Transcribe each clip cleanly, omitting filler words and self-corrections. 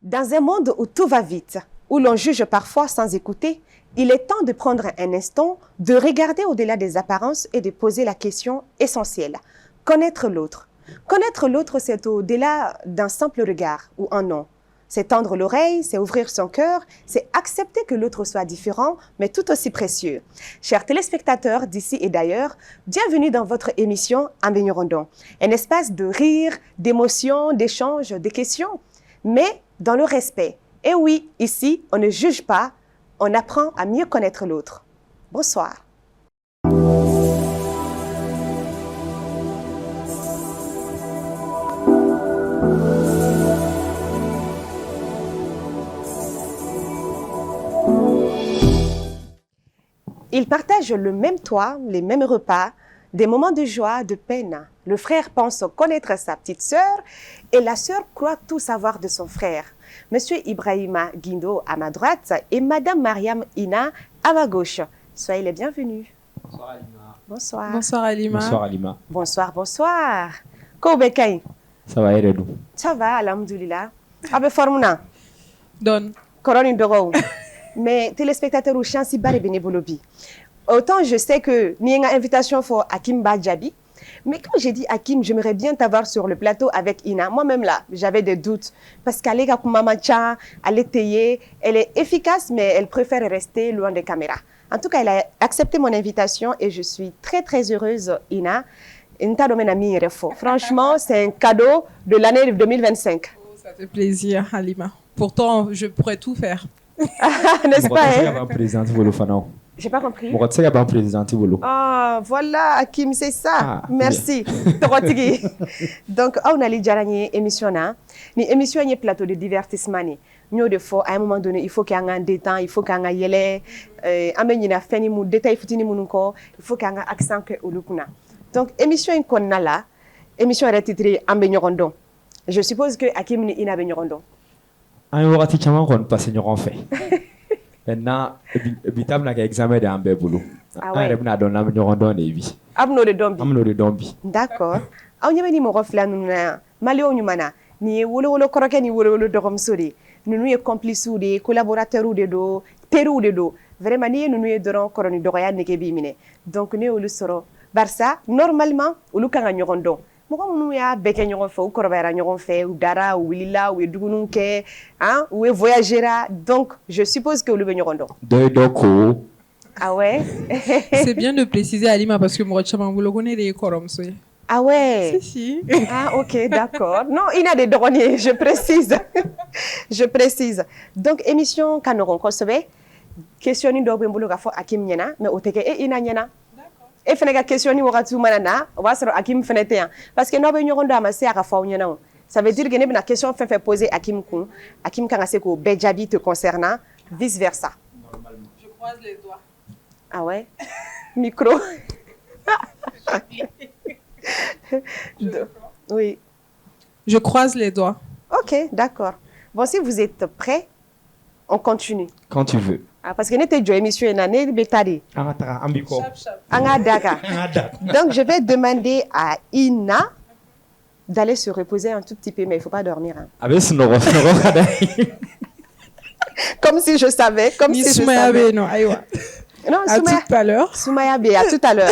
Dans un monde où tout va vite, où l'on juge parfois sans écouter, il est temps de prendre un instant, de regarder au-delà des apparences et de poser la question essentielle. Connaître l'autre. Connaître l'autre, c'est au-delà d'un simple regard ou un nom. C'est tendre l'oreille, c'est ouvrir son cœur, c'est accepter que l'autre soit différent, mais tout aussi précieux. Chers téléspectateurs d'ici et d'ailleurs, bienvenue dans votre émission Ambe Nyorondo, un espace de rire, d'émotion, d'échange, de questions, mais dans le respect. Et oui, ici, on ne juge pas, on apprend à mieux connaître l'autre. Bonsoir. Ils partagent le même toit, les mêmes repas, des moments de joie, de peine. Le frère pense connaître sa petite sœur et la sœur croit tout savoir de son frère. Monsieur Ibrahima Guindo à ma droite et Madame Mariam Ina à ma gauche. Soyez les bienvenus. Bonsoir Alima. Bonsoir. Bonsoir Alima. Bonsoir Alima. Bonsoir, bonsoir. Koubekaï. Ça va Eredou? Ça va, alhamdoulilah. Abe formuna. Don. Corone Doro. Mais téléspectateurs ou chansi bare bénévolobi. Autant je sais que ni une invitation pour Hakim Badjabi, mais quand j'ai dit Hakim, j'aimerais bien t'avoir sur le plateau avec Ina. Moi-même là, j'avais des doutes parce qu'elle est comme maman Tcha, elle est taillée, elle est efficace, mais elle préfère rester loin des caméras. En tout cas, elle a accepté mon invitation et je suis très très heureuse, Ina. Franchement, c'est un cadeau de l'année 2025. Oh, ça fait plaisir, Halima. Pourtant, je pourrais tout faire. N'est-ce pas? J'ai pas compris. Ah, voilà, Hakim, c'est ça. Ah, merci. Donc, on a les émission là. Ni émission est plateau de divertissement. Nous de fois à un moment donné, il faut qu'il y ait un détente, il faut qu'il y ait un yélé, amener fini mu détail fitini mununko, il faut qu'il y ait un accent que olukuna. Donc, émission est qu'on a là, émission est titrée Ambe Nyorondo. Je suppose que Hakim ni ina Ambe Nyorondo. Un wakati chama kon passe ñoron fait. Maintenant bitam na examen de Ambe boulot. Ah ouais. Na don na ñorondo ne bi. Amno de dombi. Amno de dombi. D'accord. Aw ñame ni mo refla nuna malio nyumana ni wolo koroke ni wolo dorom sori. Nous sommes complices des collaborateurs de do, terou de do. Vraiment, nous sommes dans coroni doya nekebimine. Donc nous le soro. Barça normalement, nous kan nyorondo. Moko nous ya beke nyoron fe ou korobera nyoron fe ou dara ou wilila ou dugununke, hein, ou voyagera. Donc je suppose que nous nyorondo. Doko. Ah ouais. C'est bien de préciser Alima parce que moi je m'en connais des korom so. Ah ouais. Si. Ah ok, d'accord. Non, il y a des douaniers, je précise. Je précise. Donc, émission Kanoron Kosobe, question ni dobe mbulu gafo Hakim nyana, mais oteke e ina nyana. D'accord. Et fenega question ni wakatu manana, wasro Hakim fenete. Parce que nobe nyoron da mase aka fa nyana. Ça veut dire que ne na question fait poser Hakim kun, Hakim kan aseko bejabi te concernant, vice versa. Normalement. Je croise les doigts. Ah ouais. Micro. Oui. Je croise les doigts. Ok, d'accord. Bon, si vous êtes prêts, on continue. Quand tu veux. Ah, parce que nous avons une émission en année betari. Donc, je vais demander à Ina d'aller se reposer un tout petit peu, mais il ne faut pas dormir. Hein. Comme si je savais. Comme si je savais. Non, non, à tout à l'heure. Soumaya B, à tout à l'heure.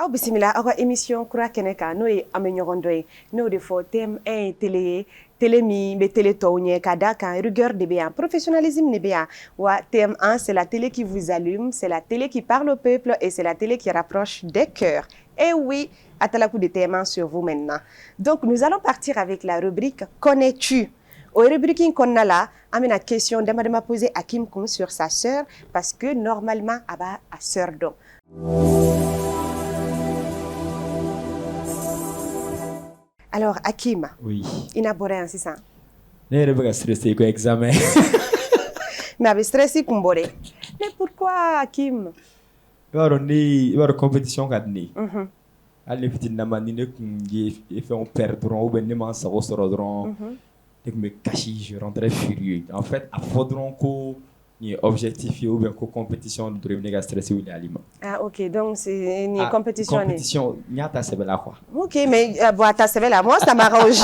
Aw bisimila aw ka émission kura kɛnɛ kan n'o ye an bɛ ɲɔgɔn dɔn ye n'o de fɔ thème 1 ye télé ye télé min bɛ télé tɔw ɲɛ ka d'a kan rigueur de bɛ yan professionnalisme de bɛ yan wa thème 1 c'est la télé qui vous allume, c'est la télé qui parle au peuple et c'est la télé qui rapproche des cœurs. Et oui, atalakou de thème 1 sur vous maintenant. Donc nous allons partir avec la rubrique Connais-tu? Au rubrique konna la an bɛna question dama dama poser Hakim kun sur sa sœur parce que normalement a b'a a sœur dɔn. Alors, Hakim, oui. Il n'a pas rien, c'est ça? Ne yɛrɛ bɛ ka stressé ko examen. Mais avec stressé kumboré. Mais pourquoi, Hakim? I b'a dɔn compétition ka di ne ye. Hali ne fitini nama ni ne kun ye fɛnw perdre dɔrɔn ou bien ne ma n sago sɔrɔ dɔrɔn dès que me cache, je rentrais furieux. En fait, à faudron qu'on y objectif ou bien qu'on compétition de devenir stressé ou l'aliment. Ah, ok. Donc, c'est une compétition. Compétition, nyata c'est là quoi. Ok, mais bon, ta c'est là, moi, ça m'arrange.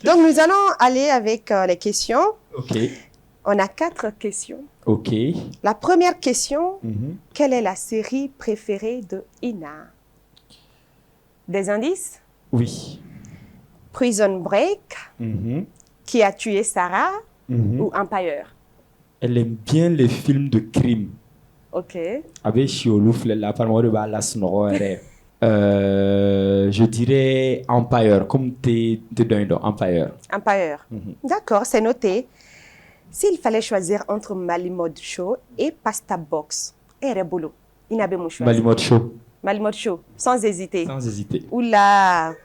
Donc, nous allons aller avec les questions. Ok. On a 4 questions. Ok. La première question, Mhm. quelle est la série préférée de Ina? Des indices? Oui. Prison Break, Mhm. Qui a tué Sarah Mhm. ou Empire? Elle aime bien les films de crime. Ok. Avec Chioloufle, la parole de la sonore. Je dirais Empire, comme t'es dedans, Empire. Empire. Mhm. D'accord, c'est noté. S'il fallait choisir entre Malimode Show et Pasta Box, boulot. Ina be mou choisir. Malimode Show, Malimode Show, sans hésiter. sans hésiter. Oula.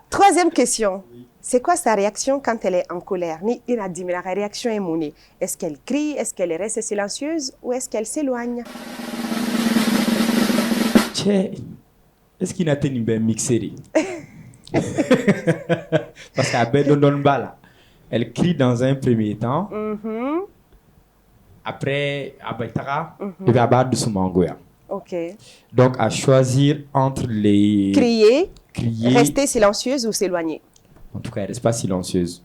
Troisième question. C'est quoi sa réaction quand elle est en colère? Ni Ina dit, mais la réaction est mounée. Est-ce qu'elle crie? Est-ce qu'elle reste silencieuse? Ou est-ce qu'elle s'éloigne? Tchè, est-ce qu'il a tenu bien mixé? Parce qu'à Bedondon Bala, elle crie dans un premier temps. Mhm. Après, Abaitara, et puis Abad Soumangoya. Ok. Donc, à choisir entre les. Crier, Crier. rester silencieuse ou s'éloigner? En tout cas, elle reste pas silencieuse.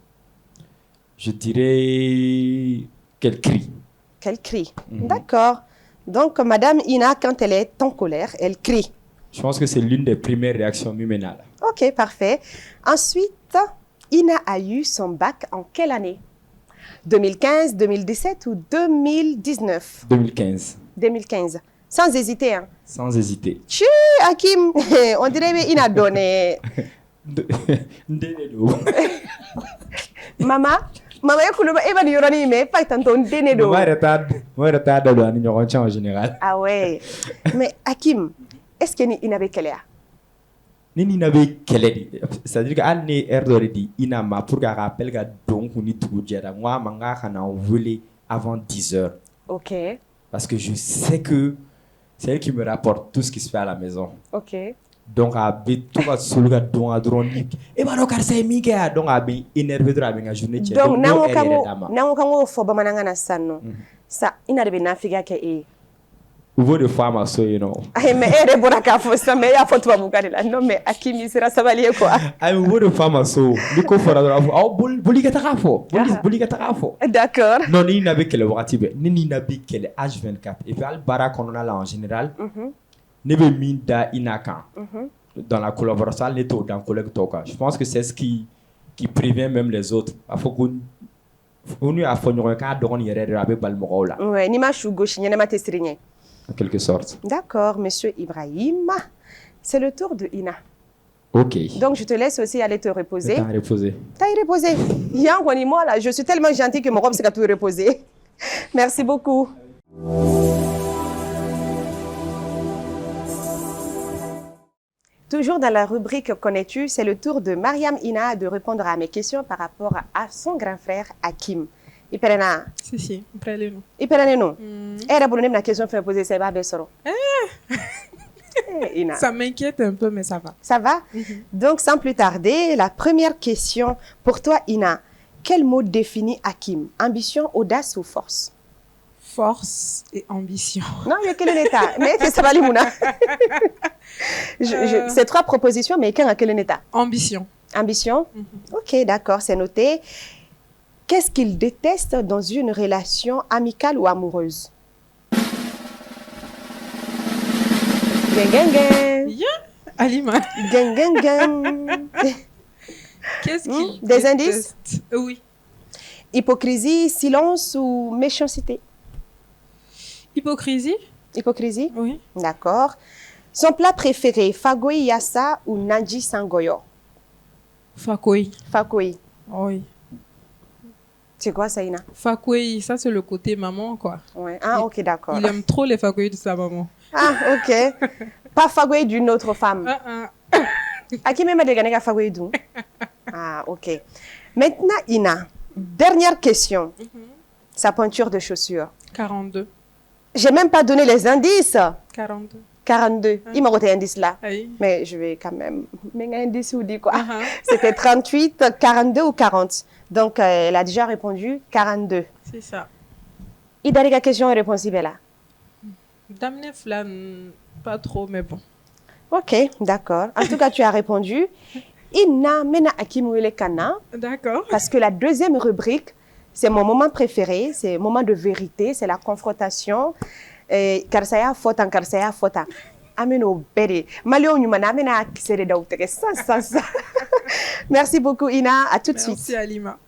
Je dirais qu'elle crie. Qu'elle crie. Mhm. D'accord. Donc, Madame Ina, quand elle est en colère, elle crie. Je pense que c'est l'une des premières réactions humaines. Ok, parfait. Ensuite, Ina a eu son bac en quelle année? 2015, 2017 ou 2019? 2015. 2015. Sans hésiter, hein. Sans hésiter. Tchou, Hakim, on dirait que Ina donné. Maman, eba di yoroni me, pas tanto ndene do. Moi, retard en général. Ah ouais. Mais Hakim, est-ce que Ina be kele ya? Ni n'avait quelle c'est-à-dire qu'elle n'est erreur ina ma pour qu'elle rappelle que donc on est tout dire moi manga kana on voulait avant 10 heures Ok, parce que je sais que c'est elle qui me rapporte tout ce qui se fait à la maison. ok. Donc à tout va solo ga don a drone et bah donc c'est mika donc à bien énervé de la journée. Donc nango kango fo bamananga na sanno. Sa Ina de na figa ke e. Vous de femme so you know. Ay me ere boraka fo sa me ya foto bamukari la. Non mais Hakim il sera sabalier quoi. Ay vous de femme so ni ko fora do oh boli gata fo. Boli gata fo. D'accord. Non ni n'avait quelle wakati be ni n'avait quelle H24 et puis al bara qu'on a là en général. Ne be minda inaka. Dans la collaboration l'éto dans collègue toka. Je pense que c'est ce qui prévient même les autres. Il faut qu'on on a fait un cas de on yere avec balmoro là. Ouais, ni ma chou gauche, ni ma tesserigné. En quelque sorte. D'accord, monsieur Ibrahim. C'est le tour de Ina. Ok. Donc, je te laisse aussi aller te reposer. T'as reposé. T'as reposé. Moi, là, je suis tellement gentille que mon robe s'est tout reposer. Merci beaucoup. Toujours dans la rubrique Connais-tu, c'est le tour de Mariam Ina de répondre à mes questions par rapport à son grand frère Hakim. Iperena. Si, après nous. Iperena non. Elle a posé une question pour poser c'est pas besoro. Ina. Ça m'inquiète un peu, mais ça va. Ça va? Donc, sans plus tarder, la première question pour toi, Ina. Quel mot définit Hakim? Ambition, audace ou force? Force et ambition. Non, il y a quel état? Mais c'est ça va, Limouna. C'est 3 propositions, mais quel état? Ambition. Ambition? Ok, d'accord, c'est noté. Qu'est-ce qu'il déteste dans une relation amicale ou amoureuse? Gang, gang, gang. Yeah. Alima. Gang, gang, gang. Qu'est-ce qui Des indices? Oui. Hypocrisie, silence ou méchanceté? Hypocrisie? Hypocrisie? Oui. D'accord. Son plat préféré, fagoy yassa ou nanji sangoyo? Fakoi. Fagoy. Oui. C'est quoi ça, Ina? Fakoi, ça c'est le côté maman, quoi. Ouais. Ah, ok, d'accord. Il aime trop les fakoi de sa maman. Ah, ok. Pas fagoy d'une autre femme. À qui même a dégagé fagoy d'où? Ah, ok. Maintenant, Ina, dernière question. Sa pointure de chaussure. 42. J'ai même pas donné les indices. 42. 42. Il m'a reté indice là. Aïe. Mais je vais quand même... Mais indice ou dit quoi? Uh-huh. C'était 38, 42 ou 40. Donc, elle a déjà répondu 42. C'est ça. Il a des questions et réponses, Bella. Damne flan, pas trop, mais bon. Ok, d'accord. En tout cas, tu as répondu. Ina mena akimouele kana. D'accord. Parce que la deuxième rubrique, c'est mon moment préféré, c'est le moment de vérité, c'est la confrontation. Karsaya fota, karsaya fota. Ameno bere. Malio nyumana amena kisere dautere. Ça. Merci beaucoup, Ina. À tout de suite. Merci, Alima.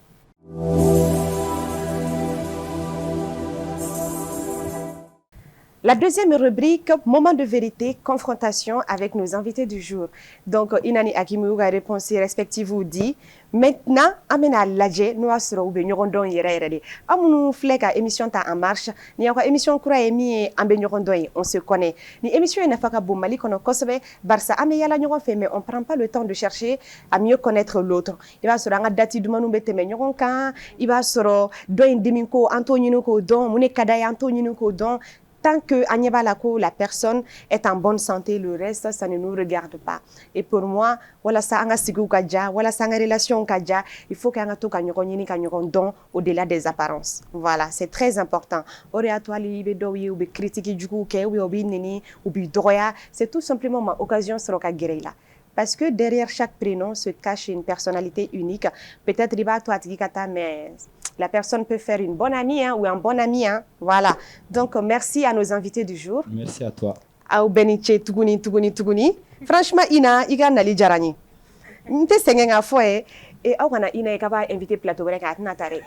La deuxième rubrique, moment de vérité, confrontation avec nos invités du jour. Donc, Inani Akimou a répondu respectivement dit, maintenant, amena ladje, nous asuro ube nyorondon yere. Amunu fleka émission ta en marche, ni encore émission kura emi ambe nyorondon, on se connaît. Ni émission ina faka boumali kono kosobe, barsa ame yala nyoron fait, mais on prend pas le temps de chercher à mieux connaître l'autre. Il va soro nga dati dumanu bete me nyoron kan, il va soro do indiminko antonino ko don, mune kadaya antonino ko don. Tant que la personne est en bonne santé, le reste, ça ne nous regarde pas. Et pour moi, voilà ça, anga sigu kaja, voilà ça, anga relation kaja, il faut qu'anga to kanyoroni don au-delà des apparences. Voilà, c'est très important. Ore atwali be dowi ou be critique du coup ke ou obi nini ou bi droya, c'est tout simplement ma occasion sur ka là. Parce que derrière chaque prénom se cache une personnalité unique. Peut-être riba toi tigikata, mais la personne peut faire une bonne amie ou un bon ami. Voilà. Donc, merci à nos invités du jour. Merci à toi. Au Beniche Tuguni. Franchement, Ina, Iga Nali Jarani. Nte sengenga foye. Et on Ina Ekaba invité plateau avec Natare.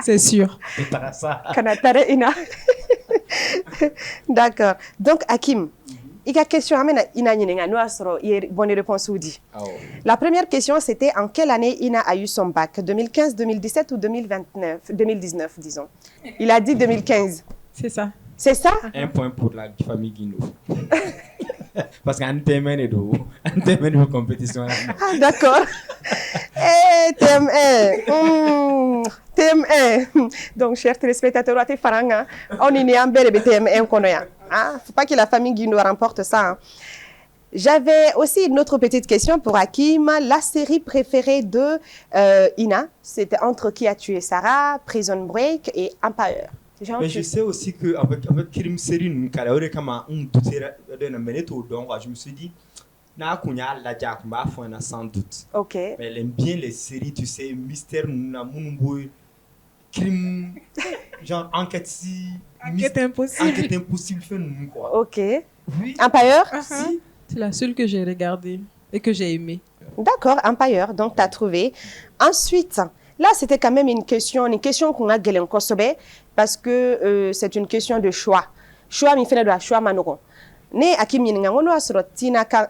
C'est sûr. Kanatare Ina. D'accord. Donc, Hakim. Il y a question Ina bonne réponse ou dit. La première question c'était en quelle année Ina a eu son bac, 2015, 2017 ou 2019 disons. Il a dit 2015. C'est ça. C'est ça? Un point pour la famille Guinou. Parce qu'un thème est de compétition. Ah d'accord. TM1. TM1. Donc chers téléspectateurs, on est en bel TM1 konoya. Ah, faut pas que la famille Guinou remporte ça. Hein. J'avais aussi une autre petite question pour Hakim. La série préférée de Ina, c'était Entre qui a tué Sarah, Prison Break et Empire. Mais je sais aussi qu'avec Kirim Série, je me suis dit, sans doute. Ok. Mais elle aime bien les séries, tu sais, mystère, crime, genre enquête impossible, quoi. Ok. Oui. Empire? Si. C'est la seule que j'ai regardée et que j'ai aimée. D'accord, Empire, donc tu as trouvé. Ensuite, là, c'était quand même une question qu'on a gagné en Kosobe, parce que c'est une question de choix. Choix, mi fait de choix manoro. Ne Hakim Yininga, on a sur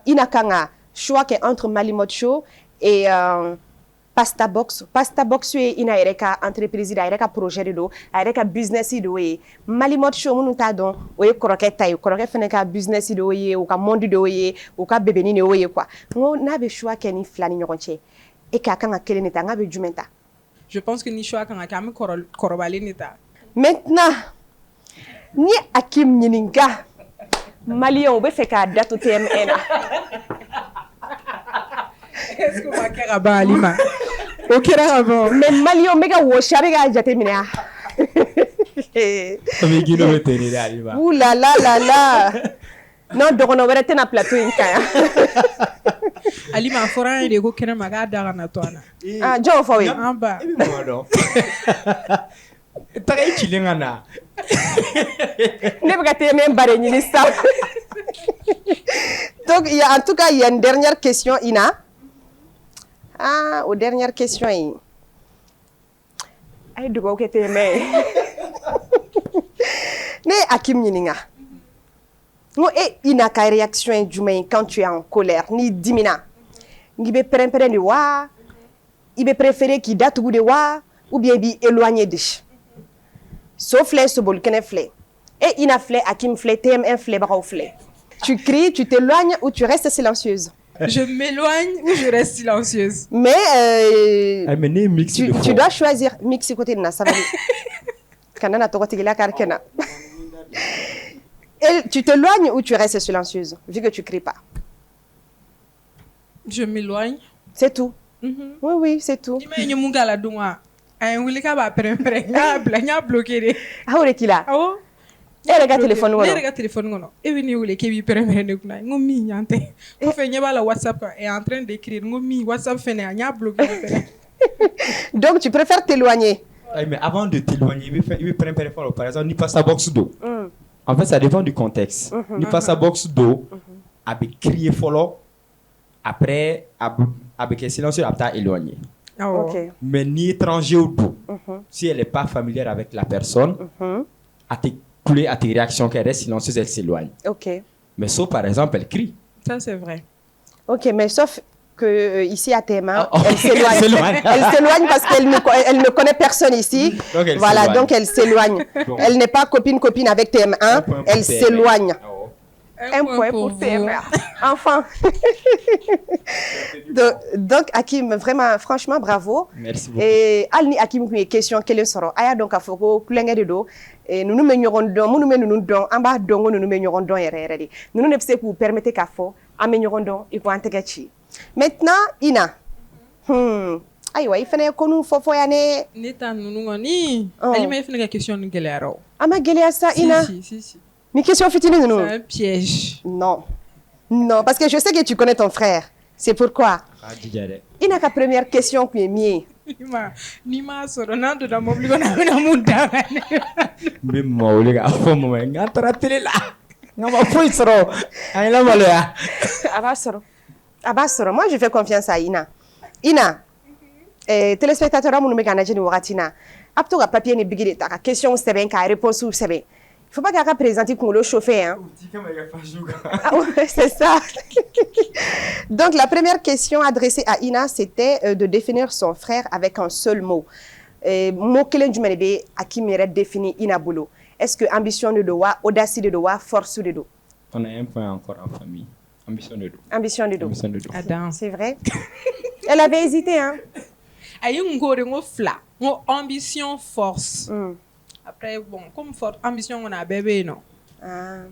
Inakanga, choix qui est entre Malimocho et Pasta Box. Pasta Box, ina ereka entreprise, ereka projet de do, ereka business do e. Malimocho, mon tadon, oye croquette taille, croquette feneka business do e, ou ka monde do e, ou ka bébé ni oye quoi. On a be choix qui ni flani nyoronche. Et kakanga kele neta ngabe jumenta. Je pense que ni choix kanga kami korobale neta. Maintenant, ni Hakim Yininga, Malien, on veut faire qu'à date au TMN. Est-ce que ma kera ba Alima? Ok, là, mais Malien, méga wash, avec un jatemina. Ouh là là là là. Non, donc on aurait été dans plateau in kaya. Alima foran il go kena maga daga na toana. Ah, John Fawi. Amba. T'as étudié ngana. Ne pas te même barre ni ça. Donc en tout cas il y a une dernière question Ina. Ah, aux dernières questions. Ay du ko kete mais. Ne Hakim Yininga. No Ina ka réaction du quand tu es en colère ni dimina. Ngi be prempere ni wa. Il préféré qui date ou de wa ou bien bi éloigné de. Sauf flé, ce bol qu'un flé. Et Ina flé, Hakim flé, TM1 flé, Barao flé. Tu cries, tu t'éloignes ou tu restes silencieuse. Je m'éloigne ou je reste silencieuse. Mais tu dois choisir mix côté de Nasabali. Kanana to kotigila karkena. tu t'éloignes ou tu restes silencieuse, vu que tu cries pas? Je m'éloigne. C'est tout. Oui, c'est tout. Il m'a dit la doua. Un wili ka ba prendre. Nya bloqué. Ah ouais qu'il a. Oh. Et regarde téléphone ngono. Regarde téléphone ngono. Et vini wili ke bi prendre ne kuna. Ngomi nyante. Ko fe nyeba la WhatsApp est en train d'écrire ngomi WhatsApp fait nya bloqué. Donc tu préfères t'éloigner. Mais avant de t'éloigner, il veut prendre par exemple, ni pas sa box d'eau. En fait, ça dépend du contexte. Ni pas sa box d'eau, avec crier follow, après, avec un silencieux, après éloigné. Okay. Mais ni étranger ou tout, si elle n'est pas familière avec la personne, à tes réactions qu'elle reste silencieuse, elle s'éloigne. Ok. Mais sauf par exemple, elle crie. Ça, c'est vrai. Ok, mais sauf que ici à tes mains, Oh, elle s'éloigne. Elle s'éloigne parce qu'elle ne connaît personne ici. Donc elle voilà, s'éloigne. donc elle s'éloigne. Bon. Elle n'est pas copine avec TM1, Un point pour elle TM1. s'éloigne. Oh. Un point pour vous. TM1. Enfin. donc, Hakim, vraiment, franchement, bravo. Merci beaucoup. Et Alni Hakim, une question, quelle est soro? Aya donc, à Foko, Kulenge de do. Et nous nous menons don, nous don, en bas dongo, nous nous menons don, et nous ne pouvons pas permettre qu'à faux, en menons don, et pour antegachi. Maintenant, Ina. Aïwa, il fallait qu'on nous fasse foyane. Neta nunu ni. Ali m'a fait une question de galère. Ama gele ça, Ina. Si. Ni question fitine nous. C'est un piège. Non. Non, parce que je sais que tu connais ton frère. C'est pourquoi. Ina ka première question qui est mienne. Nima soro na do da mobli ko na munda. Même moi, les gars, faut moi, ngatra télé là. Ngama foi soro. Ay la maloya. Abasoro, moi je fais confiance à Ina. Ina, téléspectateur, mon numéro est Waratina. Apto à papier ni bigide ta question c'est bien, réponse ou c'est bien. Il faut pas qu'elle présente comme le chauffeur. Ah ouais, c'est ça. Donc la première question adressée à Ina, c'était de définir son frère avec un seul mot. Mot que l'on à qui mérite définir Ina Bolo. Est-ce que ambition de doigt, audace de doigt, force de doigt? On a un point encore en famille. Ambition de dos. Ambition de dos. Ambition de dos. Adam. C'est vrai. Elle avait hésité, hein. Aïe, on fla. Ambition, force. Après, bon, comme ambition, on a bébé, non? Ah.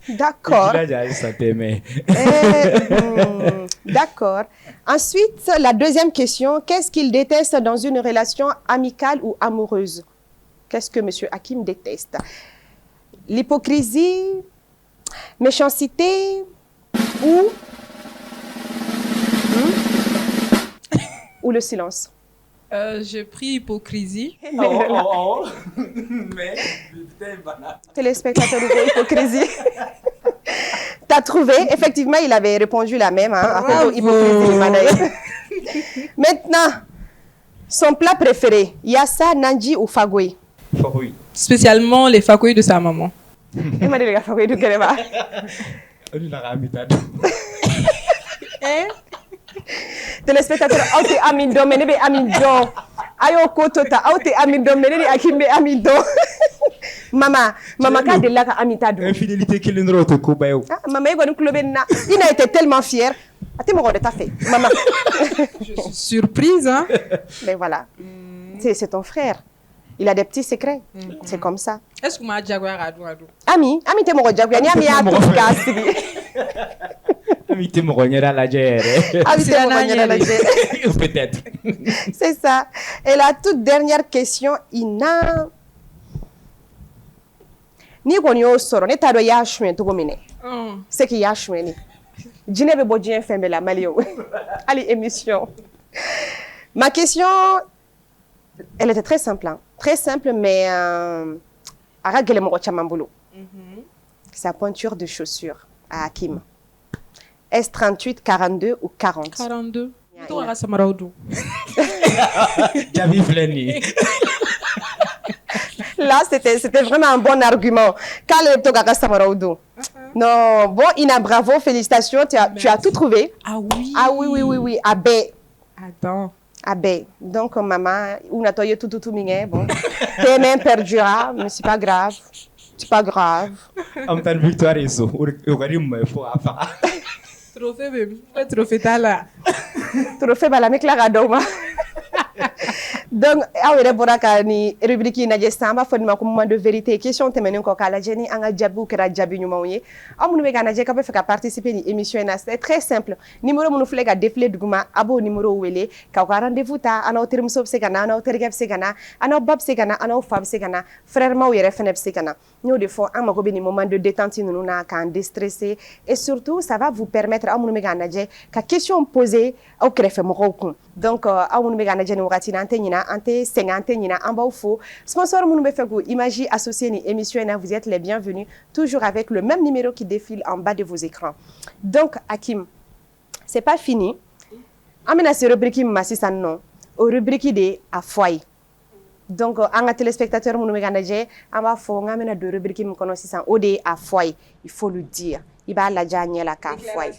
D'accord. D'accord. D'accord. Ensuite, la deuxième question. Qu'est-ce qu'il déteste dans une relation amicale ou amoureuse? Qu'est-ce que M. Hakim déteste? L'hypocrisie, méchanceté ou le silence? J'ai pris hypocrisie. Mais, putain, banane. Téléspectateur de hypocrisie. T'as trouvé? Effectivement, il avait répondu la même. Hein, hypocrisie. Maintenant, son plat préféré, Yassa, Nandji ou Fagoui? Fagoui. Spécialement les fagoui de sa maman. Il m'a dit les Fagoui de Kereba. Téléspectateur, aute amido, menebe amido. Ayo kotota, aute amido, menebe akimbe amido. Maman ka de la ka amitado. Infidélité qui l'endroit au Kobayo. Maman, il a été tellement fier. Fait. Maman. Je suis surprise, hein. Mais voilà. C'est ton frère. Il a des petits secrets. C'est comme ça. Est-ce que ma jaguar a douadou? Ami t'es mon jaguar. Ni ami a tout casse. Ami t'es mon rognera la gère. Ami t'es mon rognera la gère. Peut-être. C'est ça. Et la toute dernière question, Ina. Ni ko ni o soro ne ta do ya hwen to gomine. C'est qui ya hwen ni. Djine be bodien fembe la malio. Allez émission. Ma question, elle était très simple, hein. Très simple, mais sa pointure de chaussure à Hakim. Est-ce 38, 42 ou 40? 42. Là, c'était vraiment un bon argument. Non, bon, Ina, bravo, félicitations, tu as tout trouvé. Ah oui. Ah oui. Abbé. Attends. Abbé. Donc, maman, on a toyé tout, bon. Tes mains perdura, mais c'est pas grave. C'est pas grave. En tant que victoire, il faut Trophée, même. Trophée, t'as là. Trophée, bah, la mec, la radoma. Donc aw yɛrɛ bɔra ka ni rubrique in lajɛ sisan an b'a fɔ nin ma ko moment de vérité question tɛmɛnen kɔ k'a lajɛ ni an ka jaabiw kɛra jaabi ɲumanw ye aw minnu bɛ k'a lajɛ k'a bɛ fɛ ka participer ni émission in na c'est très simple numéro minnu filɛ ka défiler duguma a b'o numéro wele k'aw ka rendez-vous ta an n'aw terimuso bɛ se ka na an n'aw terikɛ bɛ se ka na an n'aw ba bɛ se ka na an n'aw fa bɛ se ka na frère maw yɛrɛ fɛnɛ bɛ se ka na n y'o de fɔ an mago bɛ nin moment de détente ninnu na k'an déstresser et surtout ça va vous permettre aw minnu bɛ k'a lajɛ ka question poser aw kɛrɛfɛmɔgɔw kun donc aw minnu bɛ k'a lajɛ nin wagati in na an tɛ ɲinɛ an tɛ sɛgɛn an tɛ ɲinɛ an b'aw fo sponsor minnu bɛ fɛ k'u image associer ni émission in na vous êtes les bienvenus toujours avec le même numéro qui défile en bas de vos écrans donc Hakim c'est pas fini an bɛna se rubrique min ma sisan nɔ o rubrique de a foyer donc an ka téléspectateurs minnu bɛ k'a lajɛ an b'a fɔ n k'an bɛna don rubrique min kɔnɔ sisan o de ye a foyer il faut le dire i b'a lajɛ a ɲɛ la k'a foyer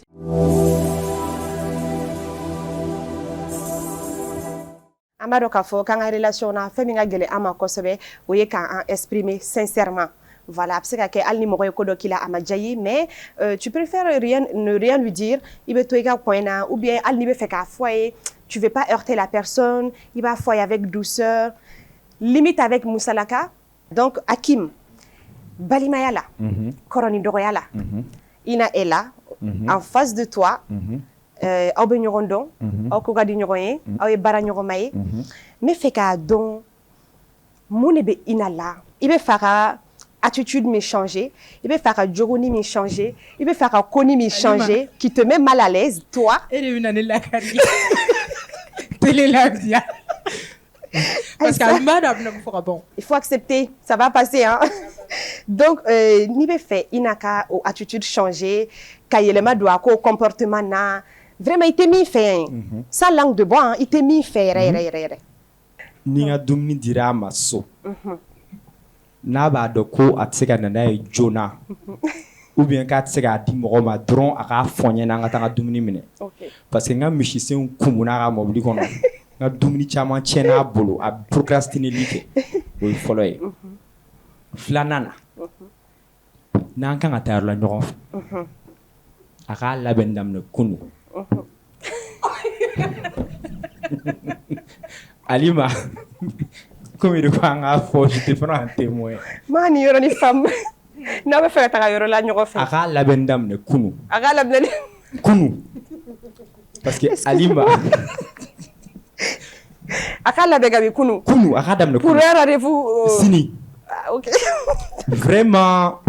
an b'a dɔn k'a fɔ k'an ka relation na fɛn min ka gɛlɛn an ma kosɛbɛ o ye k'an exprimer sincèrement voilà a bɛ se ka kɛ hali ni mɔgɔ ye ko dɔ k'i la a ma diya i ye mais tu préfères ne rien lui dire i bɛ to i ka coin na ou bien hali n'i bɛ fɛ k'a fɔ a ye tu veux pas heurter la personne i b'a fɔ a ye avec douceur limite avec musalaka donc Hakim balimaya la kɔrɔ ni dɔgɔya la Ina est là en face de toi aw bɛ ɲɔgɔn dɔn aw ko ka di ɲɔgɔn ye aw ye baara ɲɔgɔnma ye n bɛ fɛ k'a dɔn mun de bɛ Ina la i bɛ fɛ ka attitude min changer i bɛ fɛ ka jogoni min changer i bɛ fɛ ka koni min changer qui te met mal à l'aise toi e de bɛna ne lakari télé la via parce que a b'a dɔn a bɛna mun fɔ ka ban il faut accepter ça va passer hein donc n'i bɛ fɛ Ina ka o attitude changer ka yɛlɛma don a ko comportement na vraiment i tɛ min fɛ yan sans langue de bois i tɛ min fɛ yɛrɛ yɛrɛ yɛrɛ yɛrɛ ni n ka dumuni dira a ma so n'a b'a dɔn ko a tɛ se ka na n'a ye joona ou bien k'a tɛ se k'a di mɔgɔ ma dɔrɔn a k'a fɔ n ɲɛna an ka taa n ka dumuni minɛ parce que n ka misisenw kumunna a ka mɔbili kɔnɔ n ka dumuni caman tiɲɛna a bolo a procrastineli kɛ o ye fɔlɔ ye filanan na n'an kan ka taa yɔrɔ la ɲɔgɔn fɛ a k'a labɛn daminɛ kunu Alima comme de ko an k'a fɔ je te prends en témoin maa ni yɔrɔ ni faamu n'aw bɛ fɛ ka taga yɔrɔ la ɲɔgɔn fɛ a k'a labɛn daminɛ kunu a k'a labɛn kunu parce que Alima a k'a labɛn kabi kunu kunu a k'a daminɛ pour kunu un rendez-vous sini ok vraiment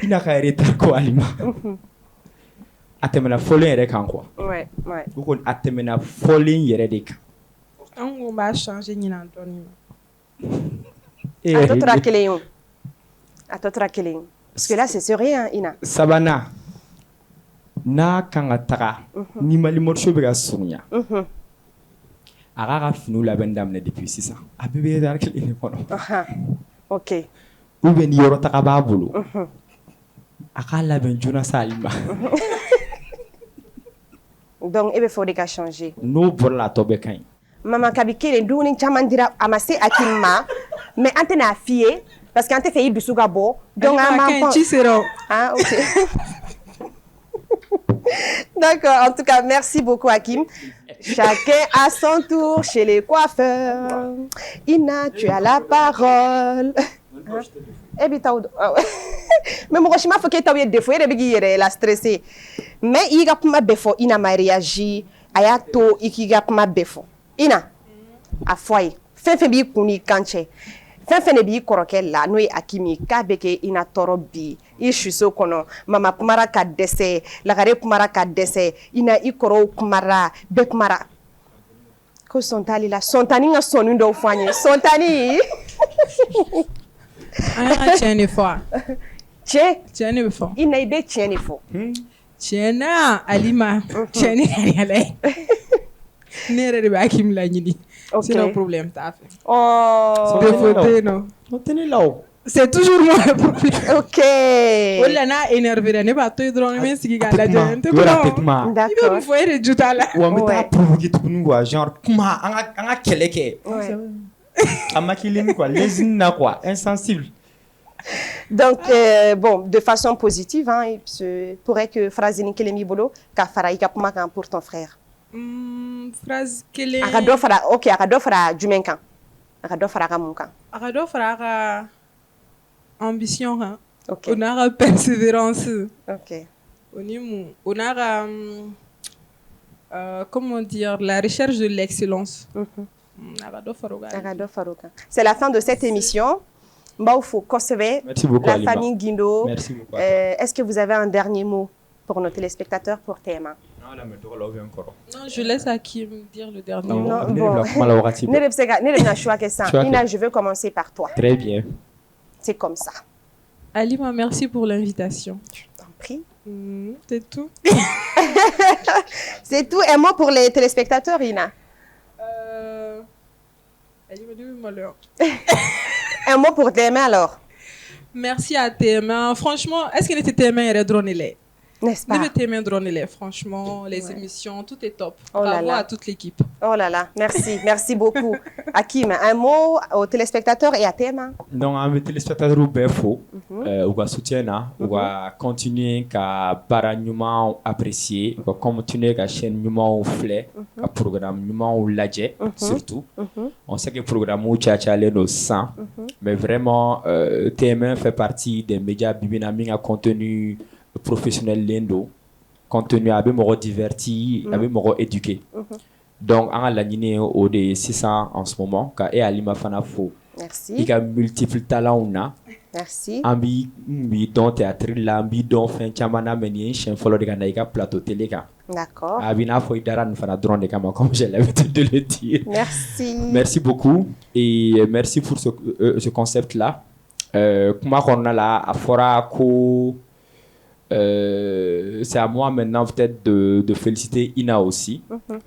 Ina ka retard ko Alima a tɛmɛna fɔlen yɛrɛ kan quoi ouais o kɔni a tɛmɛna fɔlen yɛrɛ de kan an ko b'a changer ɲinan dɔɔnin a tɔ tora kelen ye o a tɔ tora kelen ye parce que là c'est sérieux Ina sabanan n'a kan ka taga ni Mali morceau bɛ ka surunya a k'a ka finiw labɛn daminɛ depuis sisan a bɛɛ bɛ retard kelen de kɔnɔ ok ou bien ni yɔrɔ taga b'a bolo a k'a labɛn joona sa Alima donc e bɛ fɛ o de ka changer n'o bɔra la a tɔ bɛɛ ka ɲi maman kabi kelen dumuni caman dira a ma se Hakim ma mais an tɛna a f'i ye parce que an tɛ fɛ i dusu ka bɔ donc an b'an ci sera ah ok d'accord en tout cas merci beaucoup Hakim chacun à son tour chez les coiffeurs Ina tu as la parole e bɛ taa mais mɔgɔ si m'a fɔ k'e taw ye défaut e de bɛ k'i yɛrɛ la stressé mais i ka kuma bɛɛ fɔ Ina ma réagi a y'a to i k'i ka kuma bɛɛ fɔ Ina a fɔ a ye fɛn fɛn b'i kun n'i kan cɛ fɛn fɛn de b'i kɔrɔkɛ la n'o ye Hakim ye k'a bɛ kɛ Ina tɔɔrɔ bi i suso kɔnɔ mama kumara ka dɛsɛ lagare kumara ka dɛsɛ Ina i kɔrɔw kumara bɛɛ kumara ko sɔn t'ale la sɔntani ka sɔnni dɔw fɔ an ye sɔntani an y'a tiɲɛ de fɔ tiɲɛ de bɛ fɔ Ina i bɛ tiɲɛ de fɔ tiɲɛ na Alima tiɲɛ ni yɛrɛ ye ne yɛrɛ de bɛ Hakim laɲini sinon problème t'a fɛ défaut tɛ yen nɔ o tɛ ne la o c'est toujours moi le problème ok o de la n'a énervé ne b'a to yen dɔrɔn ne bɛ sigi k'a lajɛ n tɛ kuma i bɛ mun fɔ e de ju t'a la wa n bɛ taa provoquer tuguni quoi genre kuma an ka kɛlɛ kɛ a maquiller quoi lésine na quoi insensible donc bon de façon positive il se pourrait que phrase ni kelen b'i bolo ka fara i ka kuma kan pour ton frère phrase kelen. Ok, a ka dɔ fara jumɛn kan? A ka dɔ fara a ka mun kan? A ka dɔ fara a ka ambition kan. Ok. O n'a ka persévérance. Ok. O ni mun? O n'a ka comment dire, la recherche de l'excellence. A ka dɔ fara o kan. A ka dɔ fara o kan. C'est la fin de cette émission. Mbao Kosebe, la famille Guindo. Merci beaucoup. Est-ce que vous avez un dernier mot pour nos téléspectateurs pour TMA? Non, je laisse Hakim dire le dernier mot. Non, bon. Ina, je veux commencer par toi. Très bien. C'est comme ça. Alima, merci pour l'invitation. Je t'en prie. C'est tout. C'est tout. Un mot pour les téléspectateurs, Ina. Un mot pour TMA alors. Merci à TMA. Franchement, est-ce qu'il était TMA et Redronele? N'est-ce pas? Franchement, les émissions, tout est top. Oh Bravo là là. à toute l'équipe. Oh là là, merci, merci beaucoup. Hakim, un mot aux téléspectateurs et à TMA? Donc, à mes téléspectateurs, ou bien faux, ou va soutenir, ou va continuer à paragnement apprécier, ou va continuer à chaîne numéro flé, à programme numéro ladje, surtout. On sait que le programme où tchatchalé nos 100, mais vraiment, TMA fait partie des médias bibinaming à contenu professionnel lendo, contenu à me diverti, à me éduqué. Donc, en la ligne au de 600 en ce moment, car et Alima Fanafo. Merci. Il y a multiples talents on a. Merci. Ambi don théâtre là, ambi don fin chamana meni chien follow de ganaïka plateau télé ka. D'accord. Abina foi daran fana drone de kama comme j'ai l'habitude de le dire. Merci. Merci beaucoup et merci pour ce concept là. Kuma on a la afora ko c'est à moi maintenant peut-être de féliciter Ina aussi.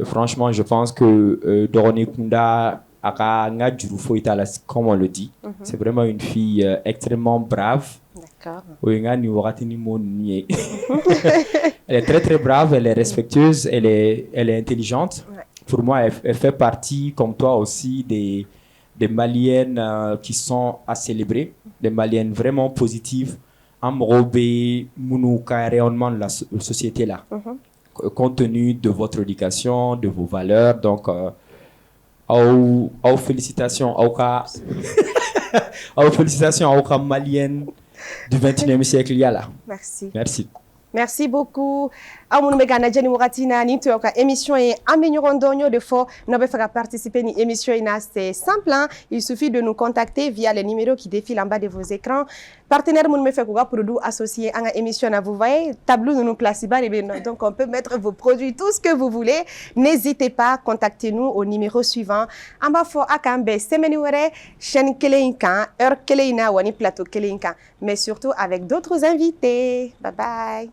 Franchement, je pense que Dorone Kunda aka nga jurufo itala comme on le dit. C'est vraiment une fille extrêmement brave. D'accord. Elle est très très brave, elle est respectueuse, elle est intelligente. Ouais. Pour moi, elle fait partie, comme toi aussi, des Maliennes qui sont à célébrer, des Maliennes vraiment positives. Amrobé, Mounouka, rayonnement de la société là, compte tenu de votre éducation, de vos valeurs. Donc, félicitations félicitations aux Maliennes du 21e siècle. Merci. Merci. Merci beaucoup. Amoun megana jeni muratina ni to ka émission et amenyorondonyo de fo no be faire participer ni émission ina c'est simple hein? Il suffit de nous contacter via les numéros qui défilent en bas de vos écrans. Partenaire moun me fait quoi produit associé à une émission vous voyez tableau nous place bas donc on peut mettre vos produits tout ce que vous voulez. N'hésitez pas, contactez-nous au numéro suivant. Amba fo akambe semeni were chaîne keleinka heure keleina wani plateau keleinka mais surtout avec d'autres invités. Bye bye.